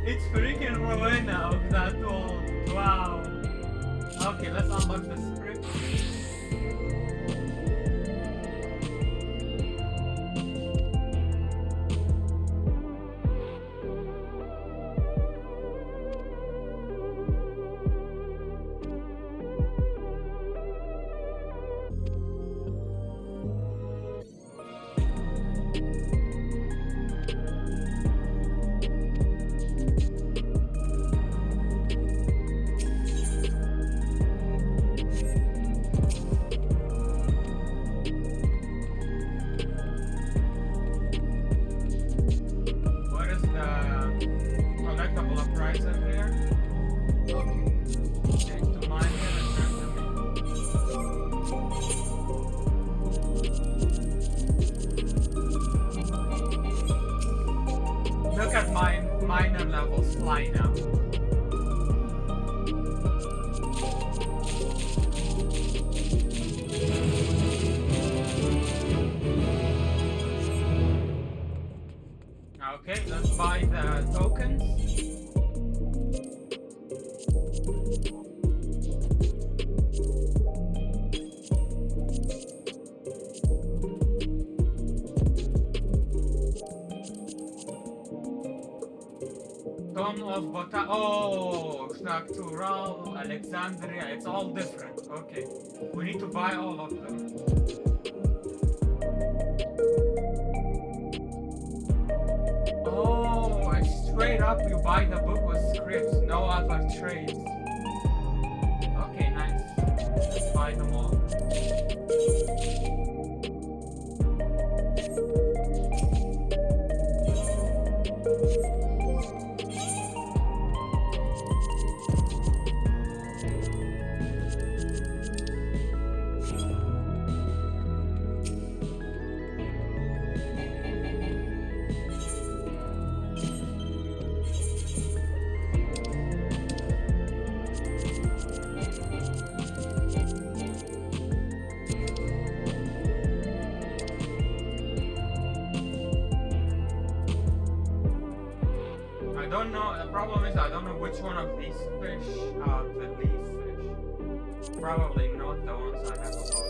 It's freaking Rowena of that world. Wow. Okay, let's unlock the script. What is the collectible appraiser here? Okay. Take to mine here and turn them in. Look at my minor level Sly now. Okay, let's buy the tokens. Tomb of Shaktural, Alexandria, it's all different. Okay, we need to buy all of them. Oh, it's straight up you buy the book with scripts, no other trades. Okay, nice. Let's buy them all. I don't know, the problem is I don't know which one of these fish are the leaf fish. Probably not the ones I have a lot of.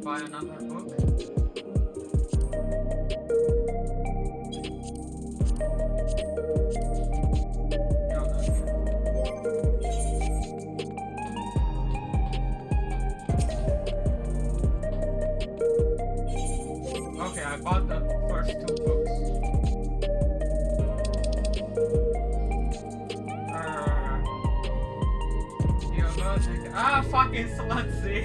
Buy another book. Okay, I bought the first two books. Geologic. Ah, fucking slutsy.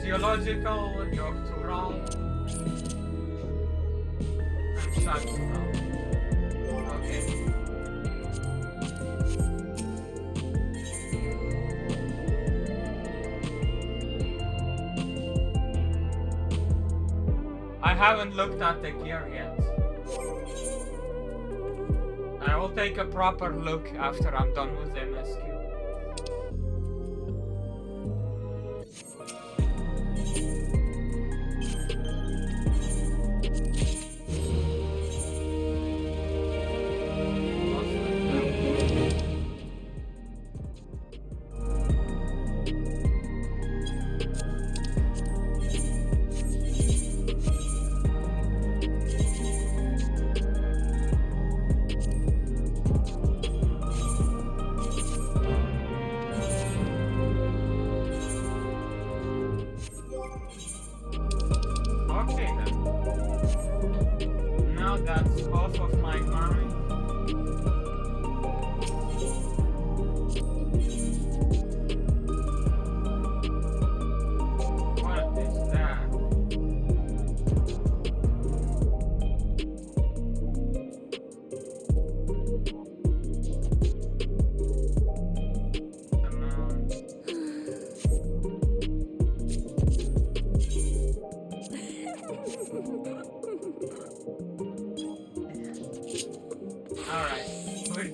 Geological, Yoctural, and Shaktural. Okay. I haven't looked at the gear yet. I will take a proper look after I'm done with MSQ.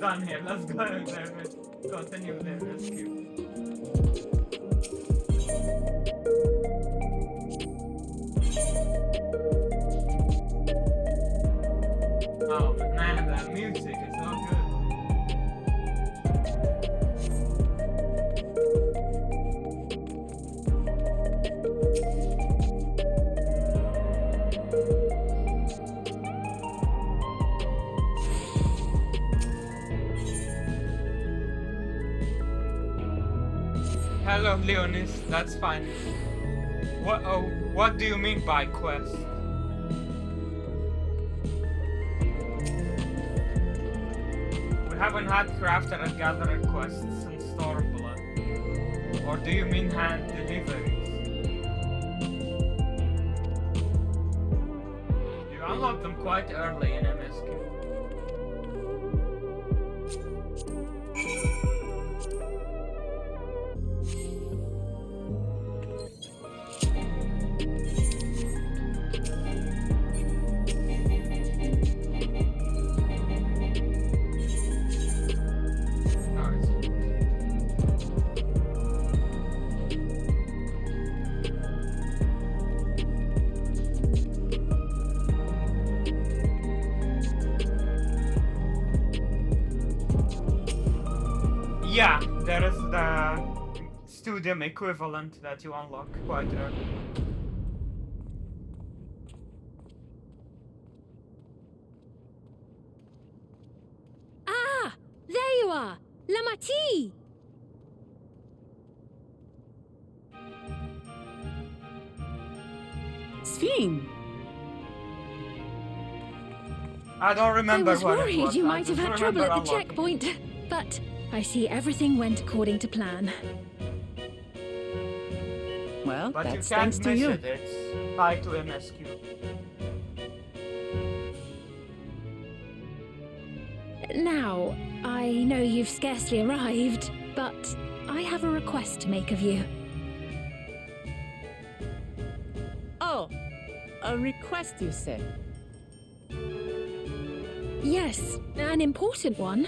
done here. Let's go there and continue the rescue. Oh man, that music is so good. Hello, Leonis. That's fine. What do you mean by quest? We haven't had Crafter and Gatherer quests since Stormblood. Or do you mean hand deliveries? You unlocked them quite early in MSQ. Yeah, there is the Studium equivalent that you unlock quite early. Ah! There you are! Lamati! Sphene! I don't remember I was what it worried was. you I might have just had trouble at remember the unlocking. checkpoint, but I see everything went according to plan. Well, But you that's can't thanks to miss you. it, it's tied to MSQ. Now, I know you've scarcely arrived, but I have a request to make of you. Oh, a request you say? Yes, an important one.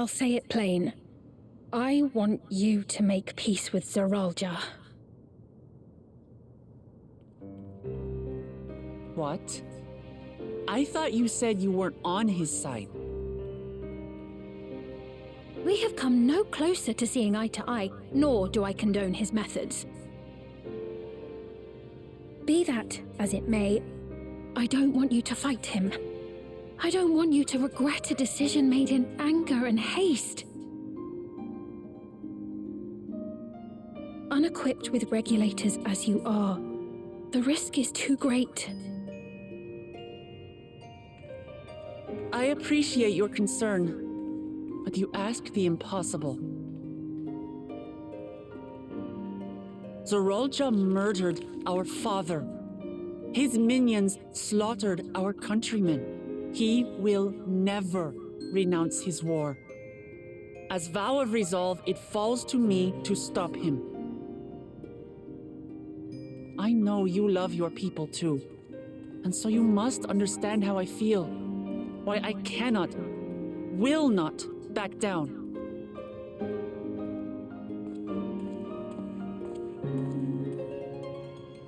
I'll say it plain. I want you to make peace with Zoralja. What? I thought you said you weren't on his side. We have come no closer to seeing eye to eye, nor do I condone his methods. Be that as it may, I don't want you to fight him. I don't want you to regret a decision made in anger and haste. Unequipped with regulators as you are, the risk is too great. I appreciate your concern, but you ask the impossible. Zoralja murdered our father. His minions slaughtered our countrymen. He will never renounce his war. As vow of resolve, it falls to me to stop him. I know you love your people too, and so you must understand how I feel. Why I cannot, will not back down.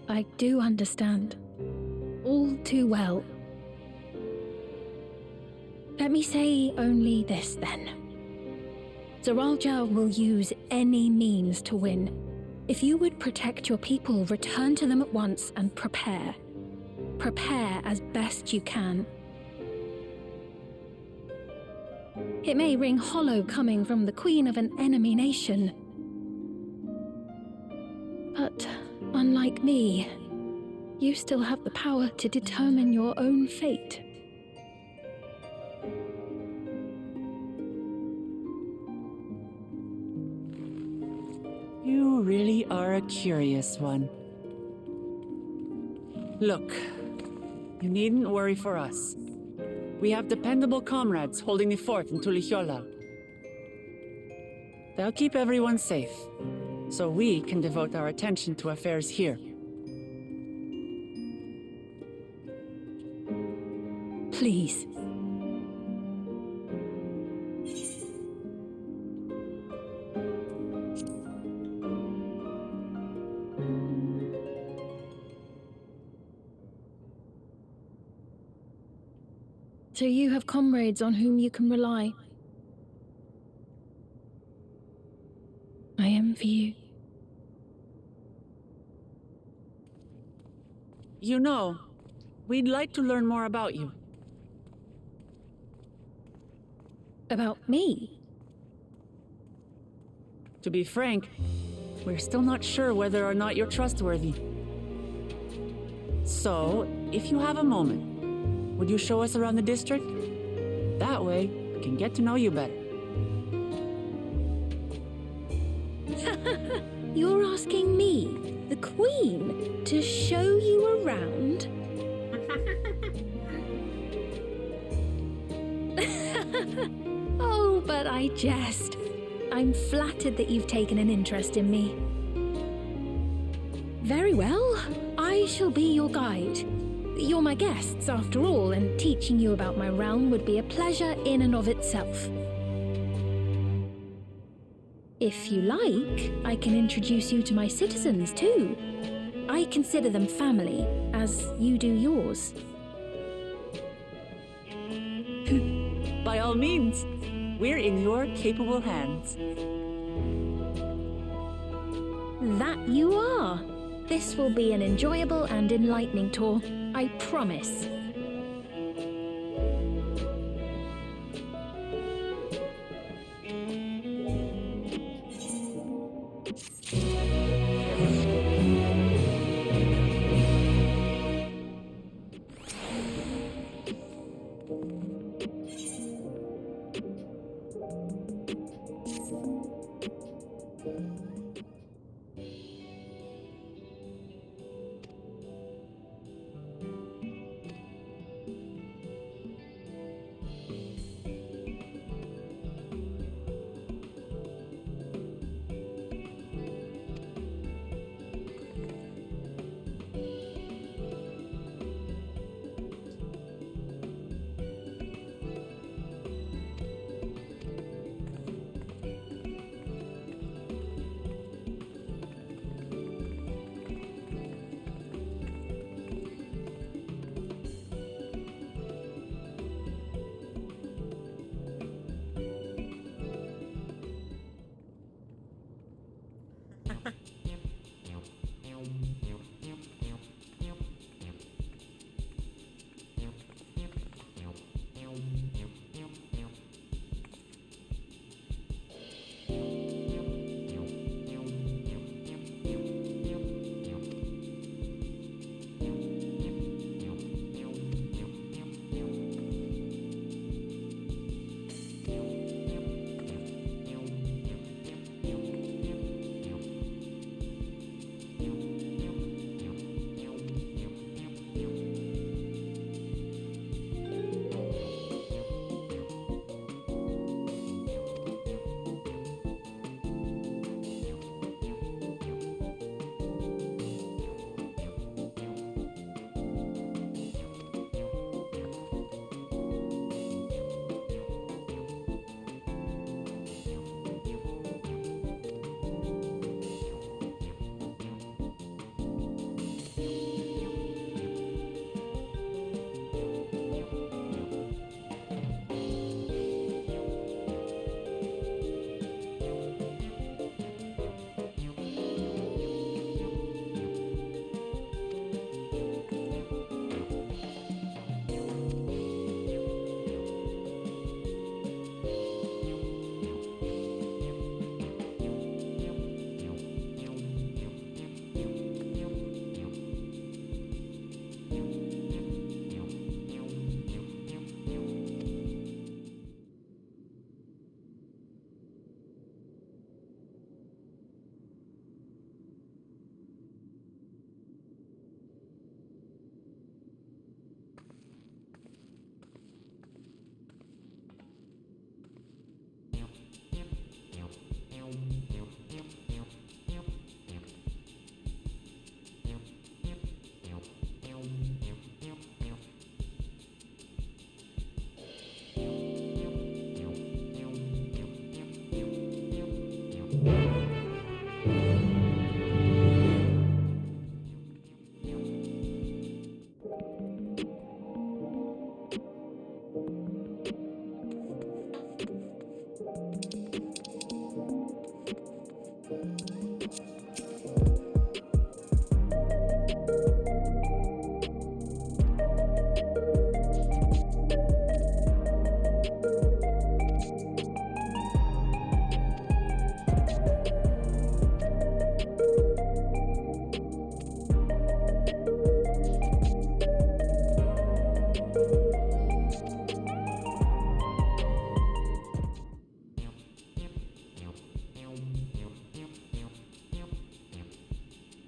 I do understand. All too well. Let me say only this then. Zoralja will use any means to win. If you would protect your people, return to them at once and prepare. Prepare as best you can. It may ring hollow coming from the queen of an enemy nation. But unlike me, you still have the power to determine your own fate. You really are a curious one. Look, you needn't worry for us. We have dependable comrades holding the fort in Tulihiola. They'll keep everyone safe, so we can devote our attention to affairs here. Please. So you have comrades on whom you can rely. I envy you. You know, we'd like to learn more about you. About me? To be frank, we're still not sure whether or not you're trustworthy. So, if you have a moment, would you show us around the district? That way, we can get to know you better. You're asking me, the Queen, to show you around? Oh, but I jest. I'm flattered that you've taken an interest in me. Very well, I shall be your guide. You're my guests, after all, and teaching you about my realm would be a pleasure in and of itself. If you like, I can introduce you to my citizens, too. I consider them family, as you do yours. By all means, we're in your capable hands. That you are. This will be an enjoyable and enlightening tour, I promise.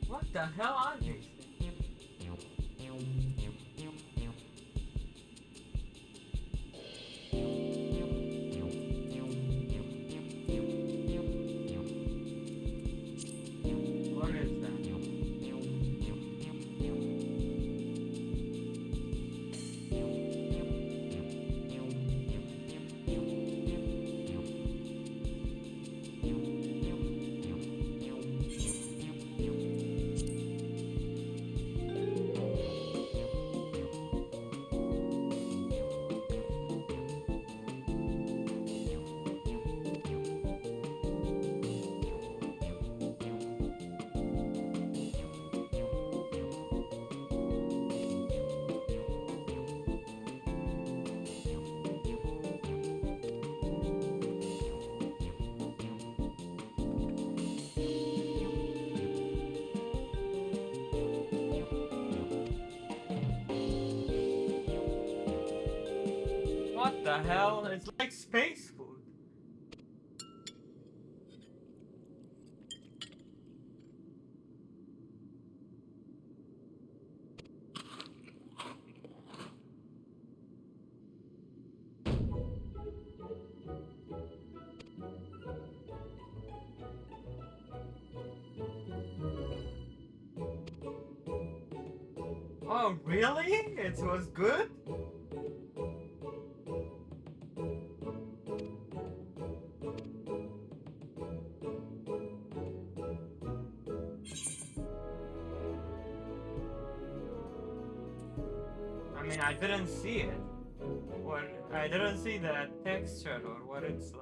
What the hell are these? What is that? What the hell? It's like space food. Oh, really? It was good? I mean, I didn't see it. What? I didn't see the texture or what it's like.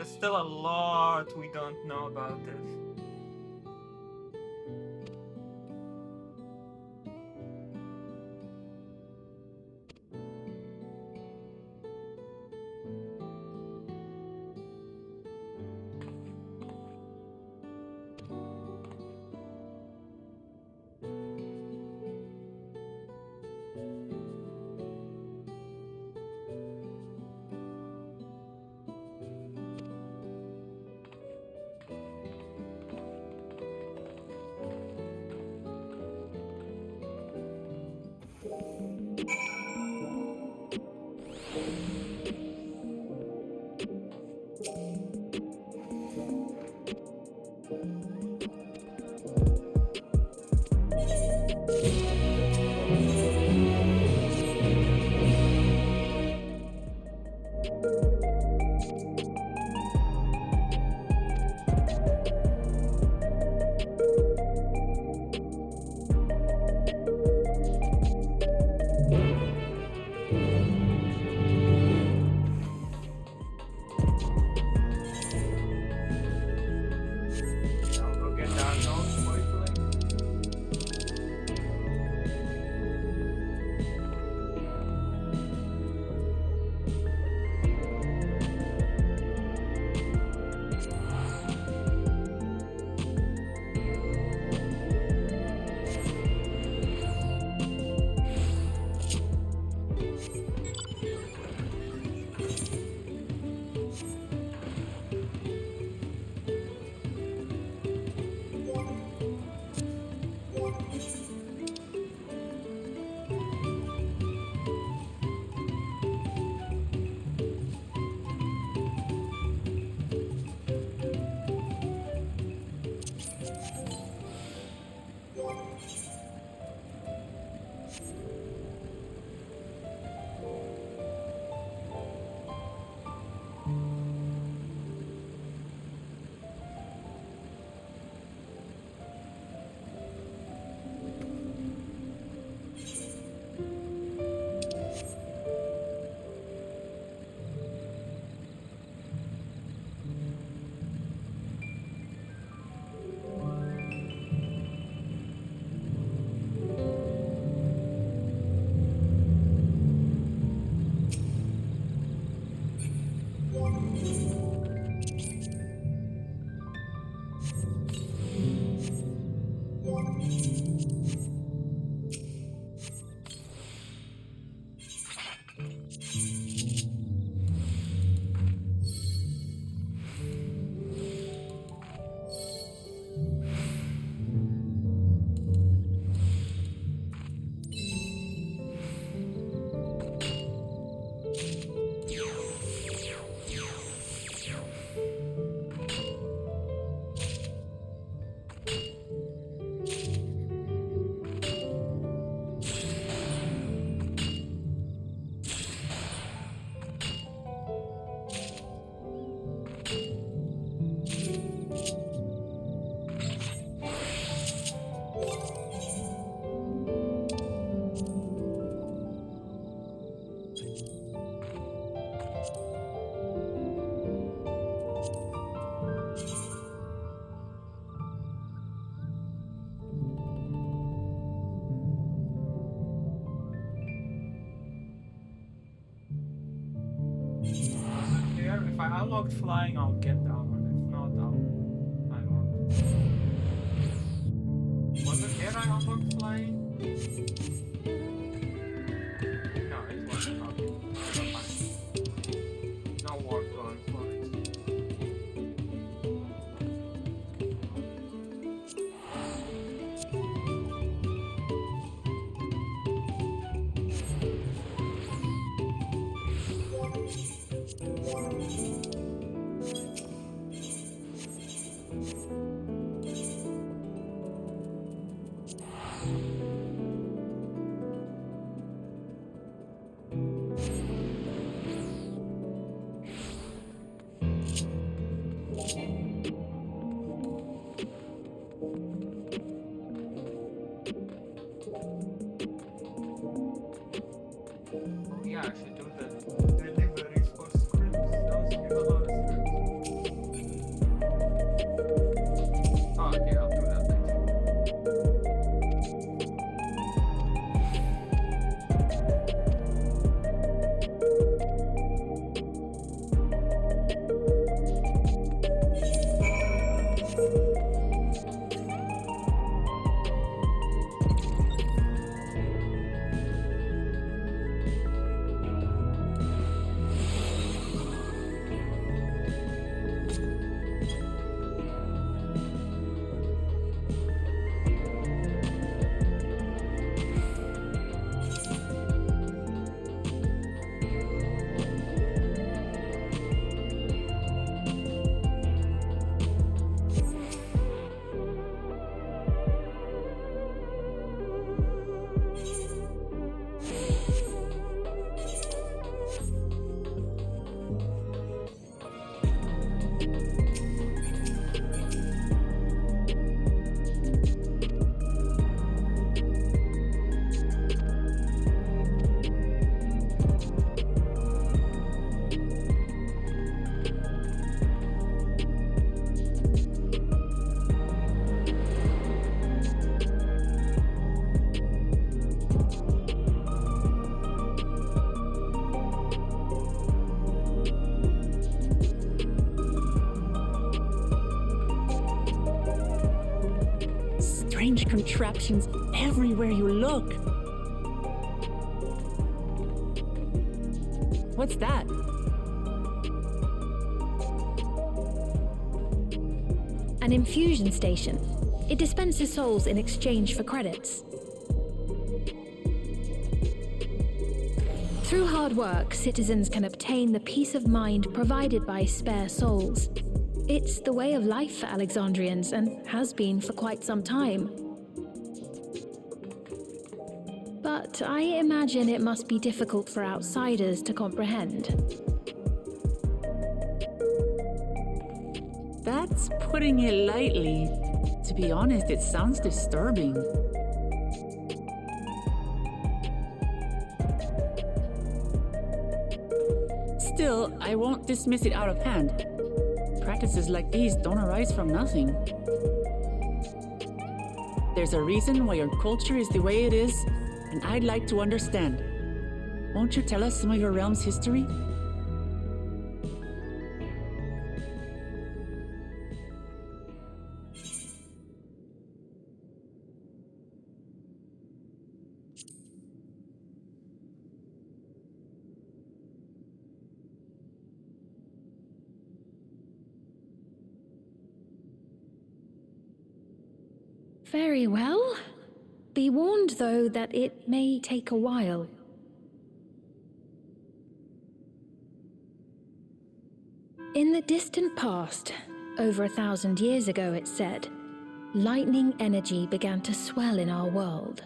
There's still a lot we don't know about this. I'll go get that note quickly. If I unlocked flying, I'll get that one. If not, I won't. Was it here I unlocked flying? No, it wasn't. Okay. Never mind. No war going for it. strange contraptions everywhere you look. What's that? An infusion station. It dispenses souls in exchange for credits. Through hard work, citizens can obtain the peace of mind provided by spare souls. It's the way of life for Alexandrians and has been for quite some time. But I imagine it must be difficult for outsiders to comprehend. That's putting it lightly. To be honest, it sounds disturbing. Still, I won't dismiss it out of hand. Practices like these don't arise from nothing. There's a reason why your culture is the way it is, and I'd like to understand. Won't you tell us some of your realm's history? Very well. Be warned, though, that it may take a while. In the distant past, over 1,000 years ago, it's said, lightning energy began to swell in our world.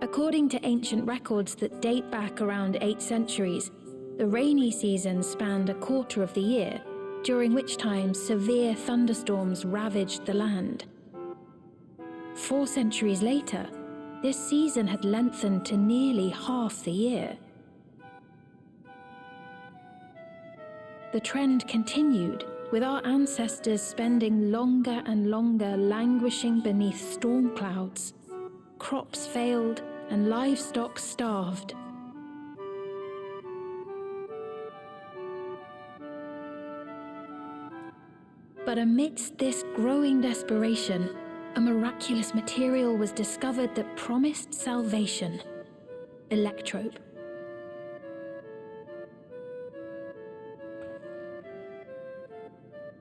According to ancient records that date back around 8 centuries, the rainy season spanned a quarter of the year, during which time severe thunderstorms ravaged the land. 4 centuries later, this season had lengthened to nearly half the year. The trend continued, with our ancestors spending longer and longer languishing beneath storm clouds. Crops failed and livestock starved. But amidst this growing desperation, a miraculous material was discovered that promised salvation: electrope.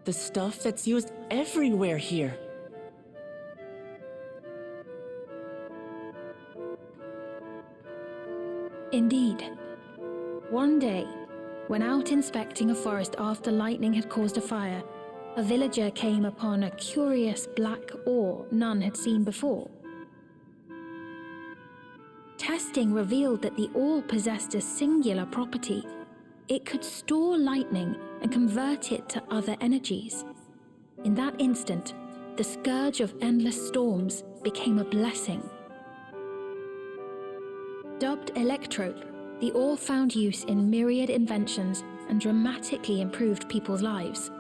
The stuff that's used everywhere here. Indeed. One day, when out inspecting a forest after lightning had caused a fire, a villager came upon a curious black ore none had seen before. Testing revealed that the ore possessed a singular property. It could store lightning and convert it to other energies. In that instant, the scourge of endless storms became a blessing. Dubbed electrope, the ore found use in myriad inventions and dramatically improved people's lives.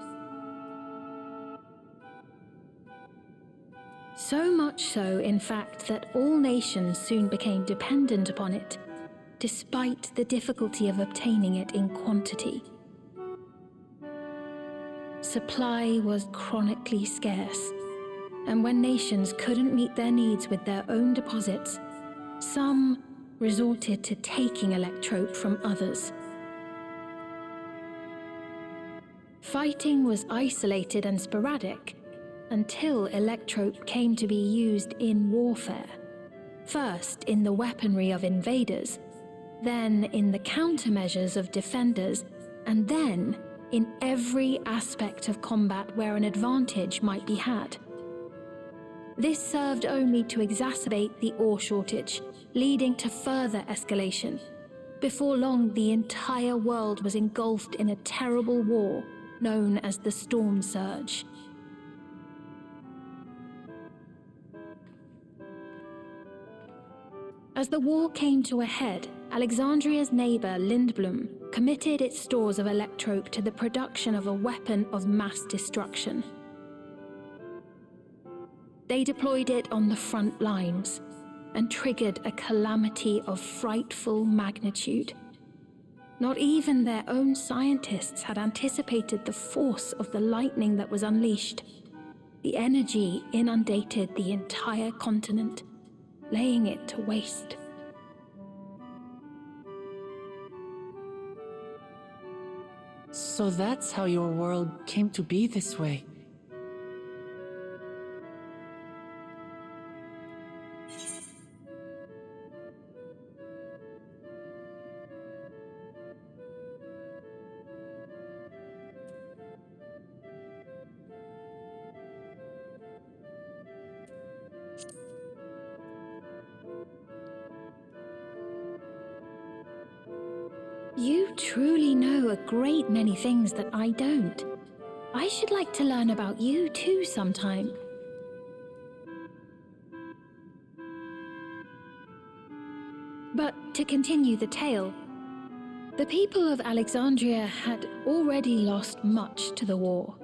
So much so, in fact, that all nations soon became dependent upon it, despite the difficulty of obtaining it in quantity. Supply was chronically scarce, and when nations couldn't meet their needs with their own deposits, some resorted to taking electrope from others. Fighting was isolated and sporadic until electrope came to be used in warfare, first in the weaponry of invaders, then in the countermeasures of defenders, and then in every aspect of combat where an advantage might be had. This served only to exacerbate the ore shortage, leading to further escalation. Before long, the entire world was engulfed in a terrible war known as the Storm Surge. As the war came to a head, Alexandria's neighbor Lindblum committed its stores of electrope to the production of a weapon of mass destruction. They deployed it on the front lines and triggered a calamity of frightful magnitude. Not even their own scientists had anticipated the force of the lightning that was unleashed. the energy inundated the entire continent, laying it to waste. So that's how your world came to be this way. You truly know a great many things that I don't. I should like to learn about you too sometime. But to continue the tale, the people of Alexandria had already lost much to the war.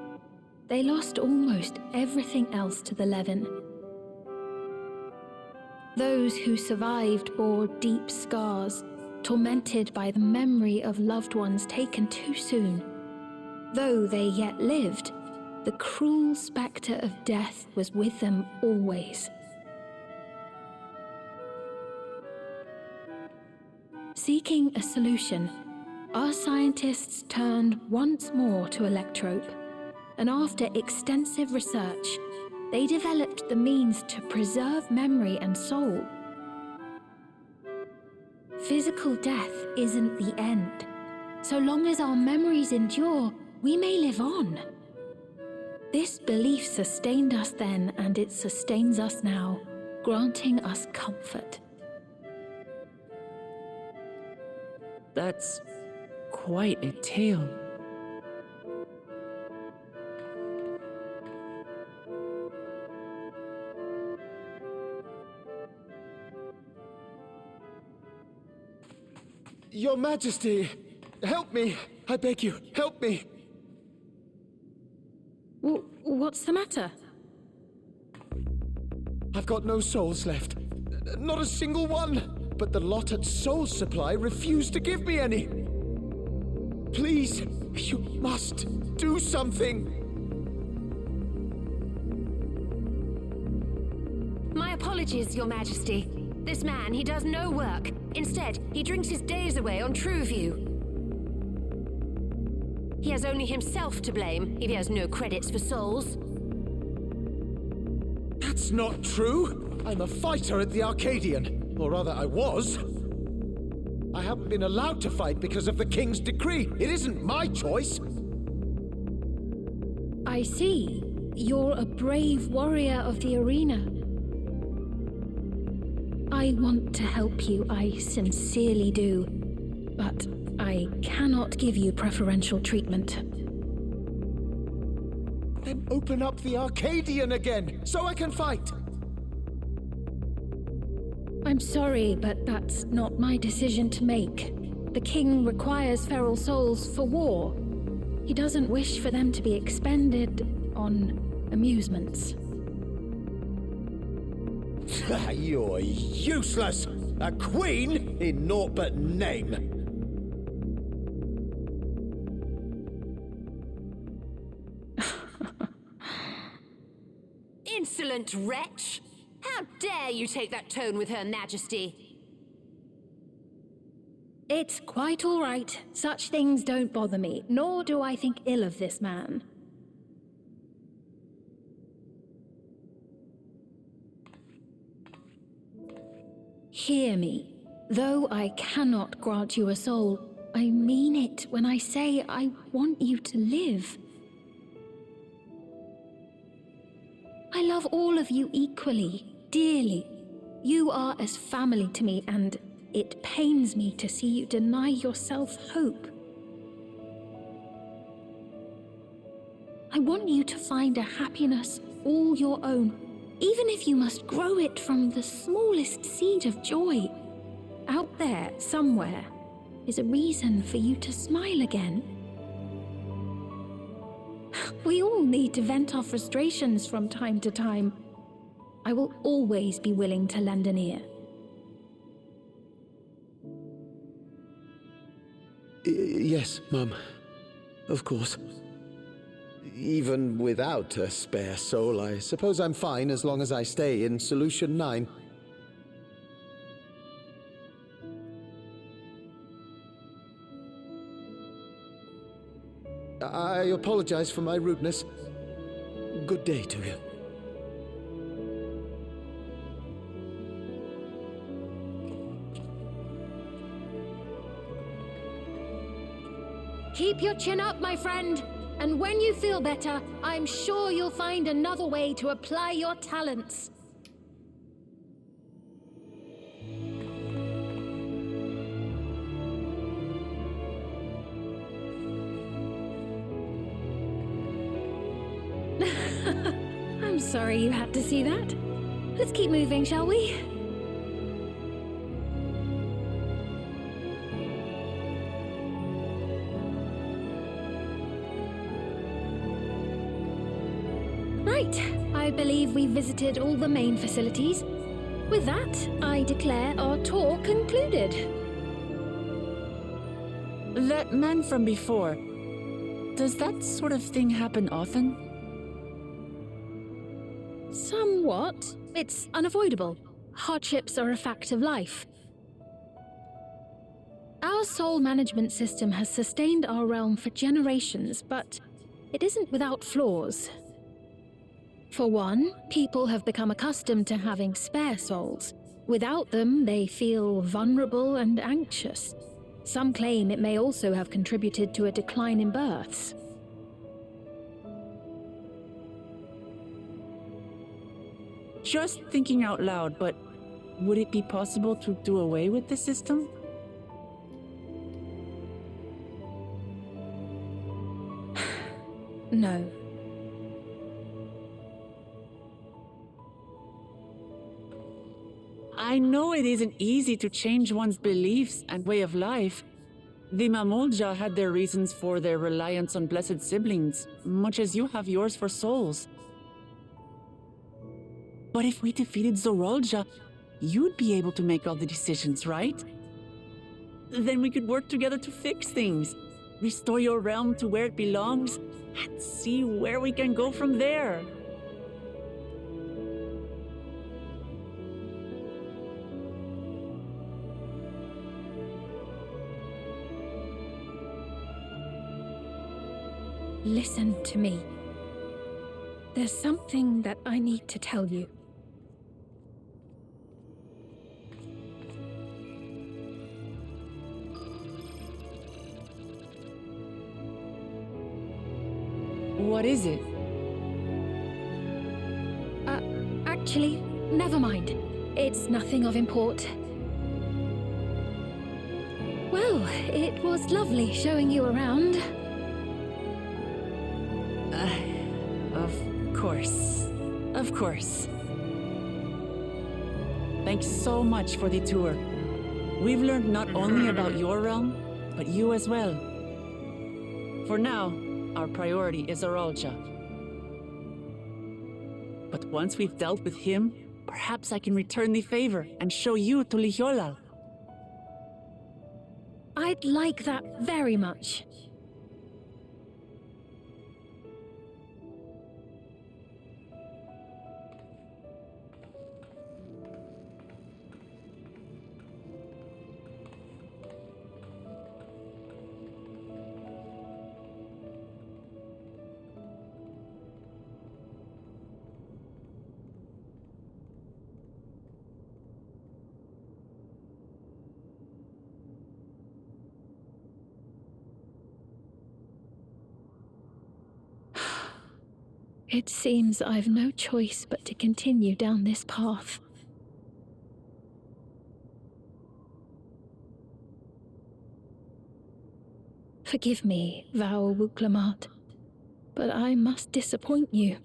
They lost almost everything else to the Levin. Those who survived bore deep scars, tormented by the memory of loved ones taken too soon. Though they yet lived, the cruel spectre of death was with them always. Seeking a solution, our scientists turned once more to Electrope, and after extensive research, they developed the means to preserve memory and soul. Physical death isn't the end. So long as our memories endure, we may live on. This belief sustained us then, and it sustains us now, granting us comfort. That's quite a tale. Your Majesty, help me! I beg you, help me! What's the matter? I've got no souls left. Not a single one! But the lot at Soul Supply refused to give me any! Please, you must do something! My apologies, Your Majesty. This man, he does no work. Instead, he drinks his days away on Trueview. He has only himself to blame if he has no credits for souls. That's not true! I'm a fighter at the Arcadian. Or rather, I was. I haven't been allowed to fight because of the King's decree. It isn't my choice. I see. You're a brave warrior of the arena. I want to help you, I sincerely do. But I cannot give you preferential treatment. Then open up the Arcadian again, so I can fight! I'm sorry, but that's not my decision to make. The king requires feral souls for war. He doesn't wish for them to be expended on amusements. You're useless! A queen in naught but name! Insolent wretch! How dare you take that tone with Her Majesty? It's quite all right. Such things don't bother me, nor do I think ill of this man. Hear me. Though I cannot grant you a soul, I mean it when I say I want you to live. I love all of you equally, dearly. You are as family to me, and it pains me to see you deny yourself hope. I want you to find a happiness all your own, even if you must grow it from the smallest seed of joy. Out there, somewhere, is a reason for you to smile again. We all need to vent our frustrations from time to time. I will always be willing to lend an ear. Yes, Mum. Of course. Even without a spare soul, I suppose I'm fine as long as I stay in Solution 9. I apologize for my rudeness. Good day to you. Keep your chin up, my friend. And when you feel better, I'm sure you'll find another way to apply your talents. I'm sorry you had to see that. Let's keep moving, shall we? Right, I believe we've visited all the main facilities. With that, I declare our tour concluded. That man from before, does that sort of thing happen often? Somewhat. It's unavoidable. Hardships are a fact of life. Our soul management system has sustained our realm for generations, but it isn't without flaws. For one, people have become accustomed to having spare souls. Without them, they feel vulnerable and anxious. Some claim it may also have contributed to a decline in births. Just thinking out loud, but would it be possible to do away with the system? No. I know it isn't easy to change one's beliefs and way of life. The Mamolja had their reasons for their reliance on blessed siblings, much as you have yours for souls. But if we defeated Zoraljah, you'd be able to make all the decisions, right? Then we could work together to fix things, restore your realm to where it belongs, and see where we can go from there. Listen to me. There's something that I need to tell you. What is it? Actually, never mind. It's nothing of import. Well, it was lovely showing you around. Of course. Of course. Thanks so much for the tour. We've learned not only about your realm, but you as well. For now, our priority is Zoraljah. But once we've dealt with him, perhaps I can return the favor and show you to Lihiolal. I'd like that very much. It seems I've no choice but to continue down this path. Forgive me, Vau Wuklamart, but I must disappoint you.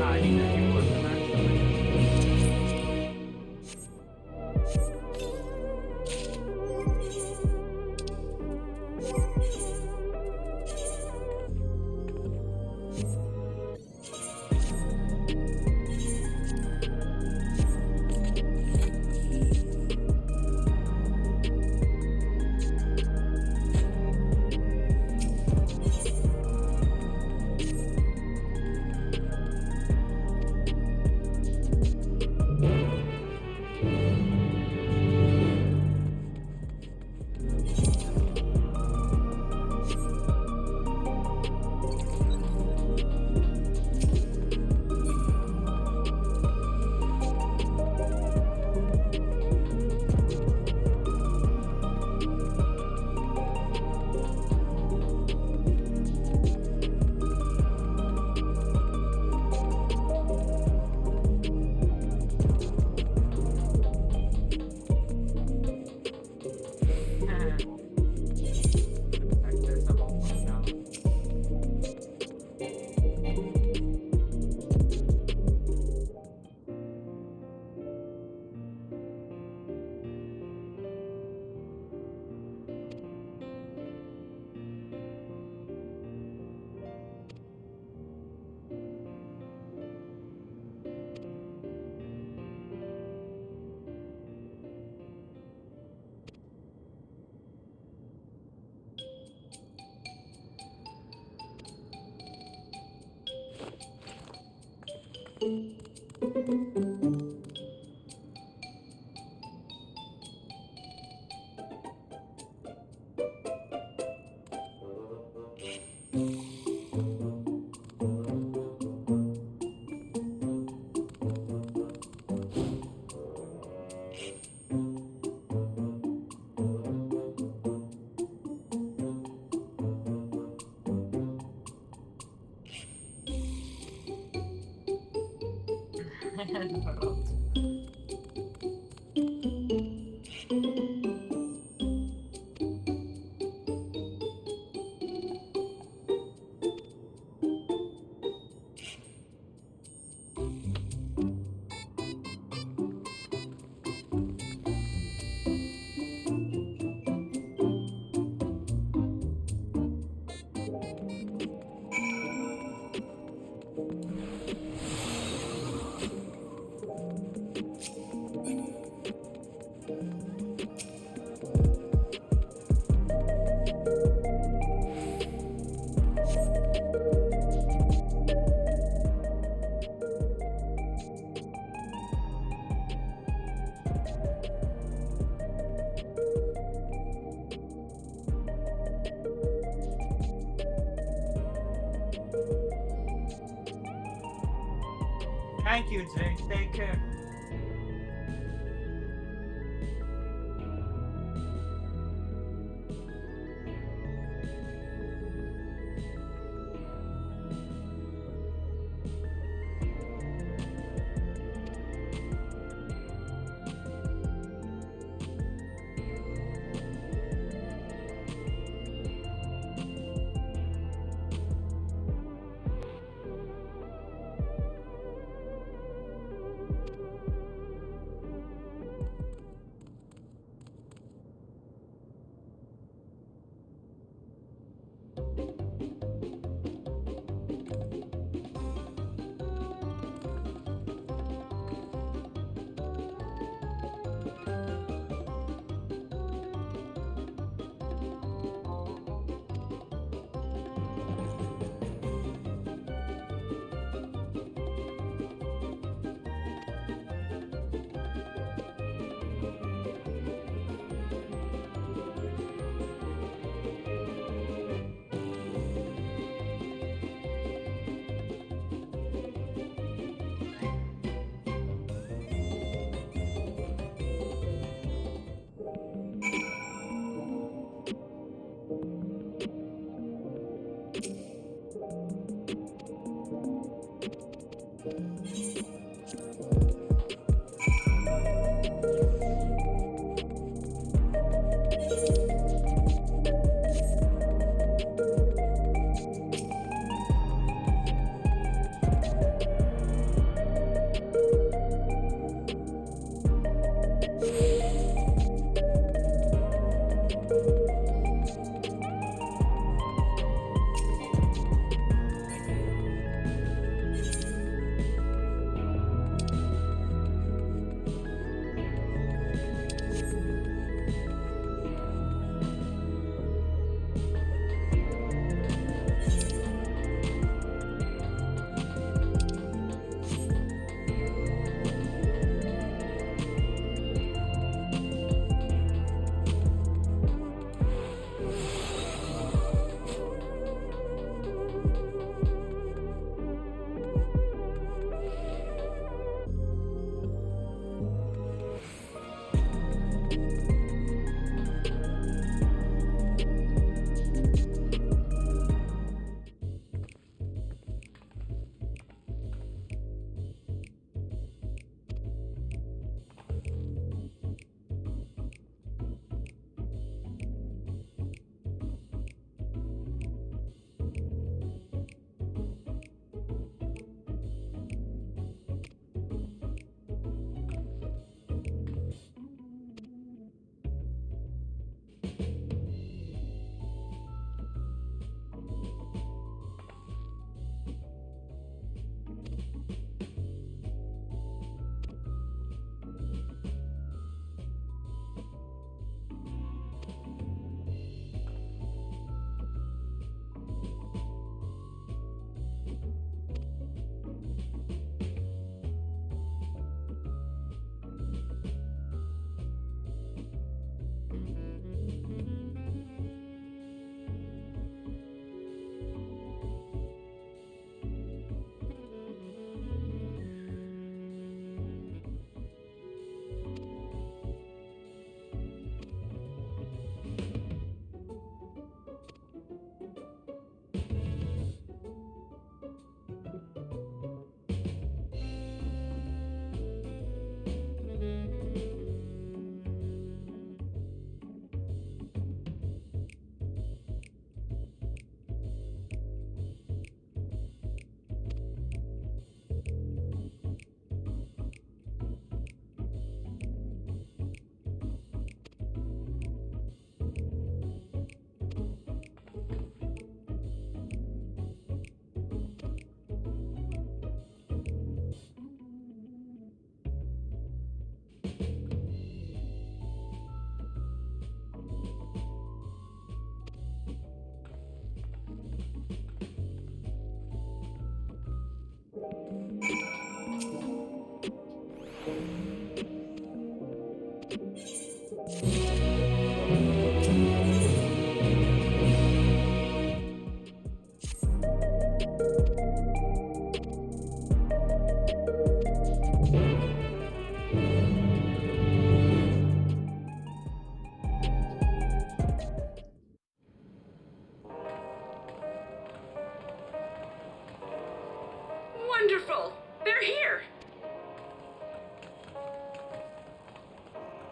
I need a new weapon actually. Like there's a button now. Thank you, Jay. Take care.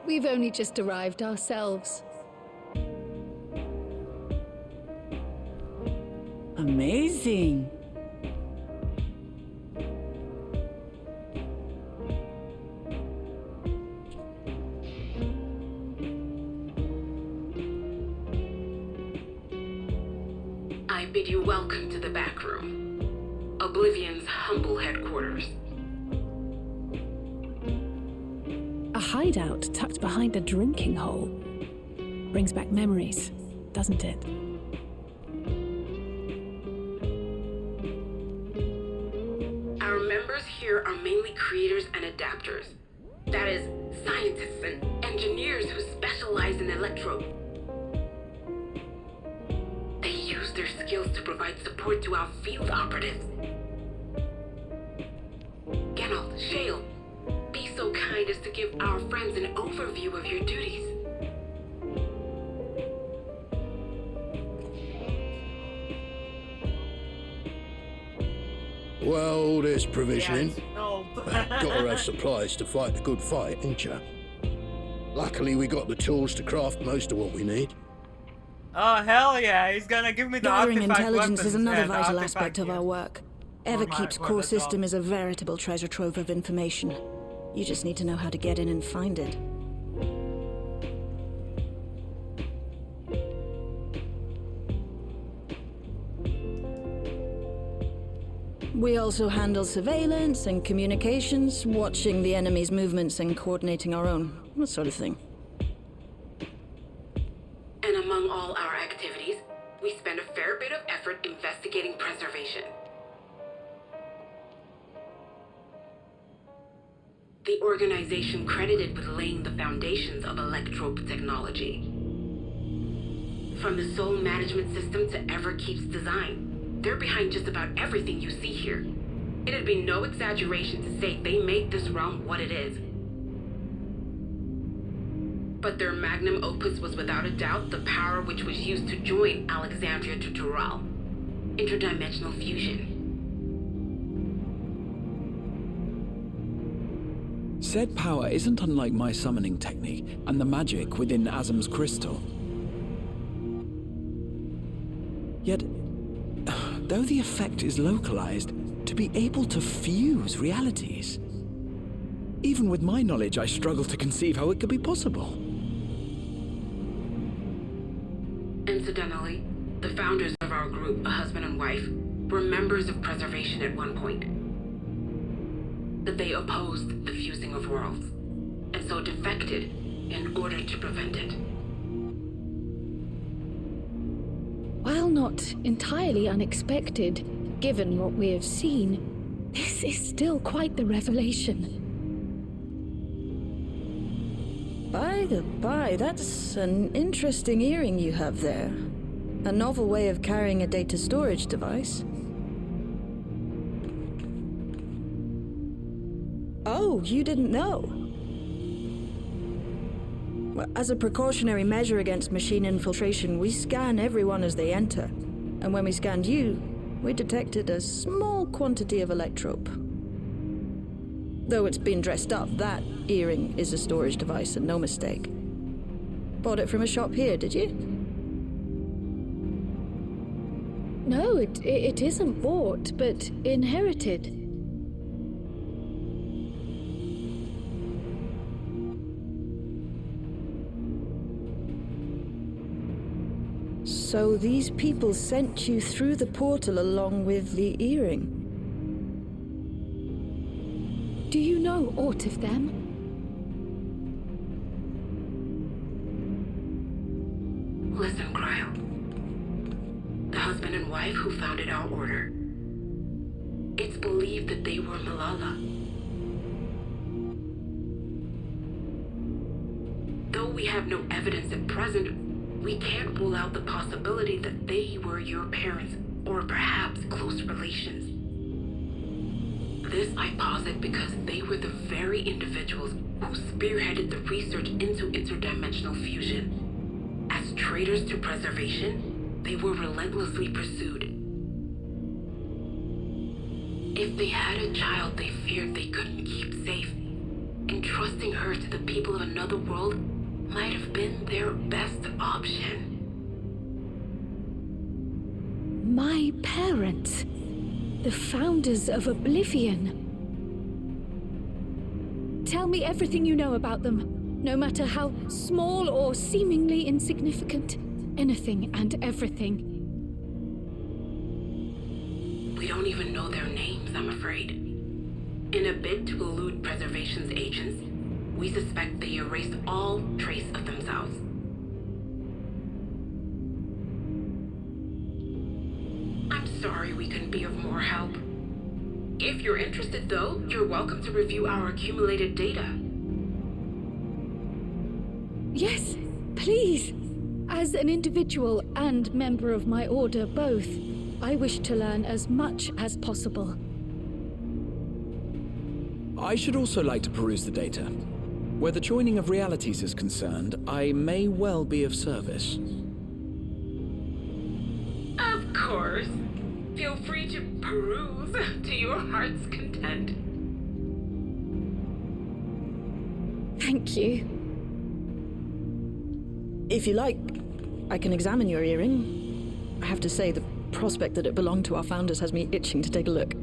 We've only just arrived ourselves. Amazing. I bid you welcome to the back room, Oblivion's humble headquarters. A hideout tucked behind a drinking hole. Brings back memories, doesn't it? Our members here are mainly creators and adapters. That is, scientists and engineers who specialize in electro. They use their skills to provide support to our field operatives. Geralt, Shale, be so kind as to give our friends an overview of your duties. Well, there's provisioning. Yes. No. Gotta have supplies to fight the good fight, ain't ya? Luckily, we got the tools to craft most of what we need. Oh, hell yeah. He's gonna give me the Gathering artifact intelligence weapons. is another Yeah, the vital artifact aspect of gear. our work. For Everkeep's the core job. system is a veritable treasure trove of information. You just need to know how to get in and find it. We also handle surveillance and communications, watching the enemy's movements and coordinating our own, that sort of thing. And among all our activities, we spend a fair bit of effort investigating preservation. The organization credited with laying the foundations of electrope technology. From the Soul Management System to Everkeep's design, they're behind just about everything you see here. It'd be no exaggeration to say they made this realm what it is. But their magnum opus was without a doubt the power which was used to join Alexandria to Tural. Interdimensional fusion. Said power isn't unlike my summoning technique and the magic within Azam's crystal. Yet, though the effect is localized, to be able to fuse realities. Even with my knowledge, I struggle to conceive how it could be possible. Incidentally, the founders of our group, a husband and wife, were members of Preservation at one point. But they opposed the fusing of worlds, and so defected in order to prevent it. While not entirely unexpected, given what we have seen, this is still quite the revelation. By the by, that's an interesting earring you have there. A novel way of carrying a data storage device. Oh, you didn't know? Well, as a precautionary measure against machine infiltration, we scan everyone as they enter. And when we scanned you, we detected a small quantity of electrope. Though it's been dressed up, that earring is a storage device and no mistake. Bought it from a shop here, did you? No, it isn't bought, but inherited. So these people sent you through the portal along with the earring? Do you know aught of them? Listen, Cryo. The husband and wife who founded our order. It's believed that they were Malala. Though we have no evidence at present, we can't rule out the possibility that they were your parents, or perhaps close relations. This I posit because they were the very individuals who spearheaded the research into interdimensional fusion. As traitors to preservation, they were relentlessly pursued. If they had a child they feared they couldn't keep safe, entrusting her to the people of another world might have been their best option. My parents, the founders of Oblivion. Tell me everything you know about them, no matter how small or seemingly insignificant. Anything and everything. We don't even know their names, I'm afraid. In a bid to elude preservation's agents, we suspect they erased all trace of themselves. I'm sorry we couldn't be of more help. If you're interested, though, you're welcome to review our accumulated data. Yes, please. As an individual and member of my order both, I wish to learn as much as possible. I should also like to peruse the data. Where the joining of realities is concerned, I may well be of service. Of course. Feel free to peruse to your heart's content. Thank you. If you like, I can examine your earring. I have to say, the prospect that it belonged to our founders has me itching to take a look.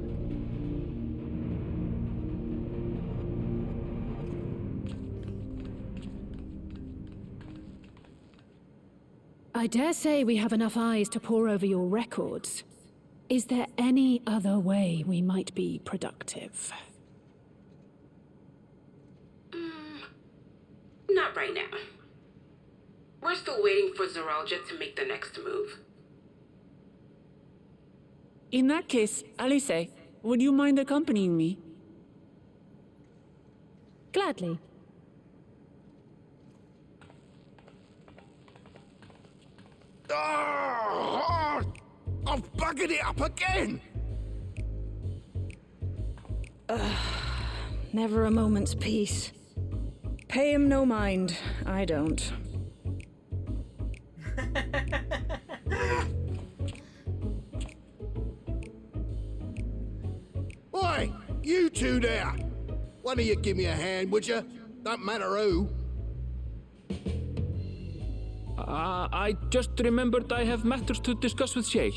I dare say we have enough eyes to pore over your records. Is there any other way we might be productive? Not right now. We're still waiting for Zoralja to make the next move. In that case, Alice, would you mind accompanying me? Gladly. Oh, I've buggered it up again! Never a moment's peace. Pay him no mind. I don't. Oi, you two there! One of you give me a hand, would you? Don't matter who. I just remembered I have matters to discuss with Shay.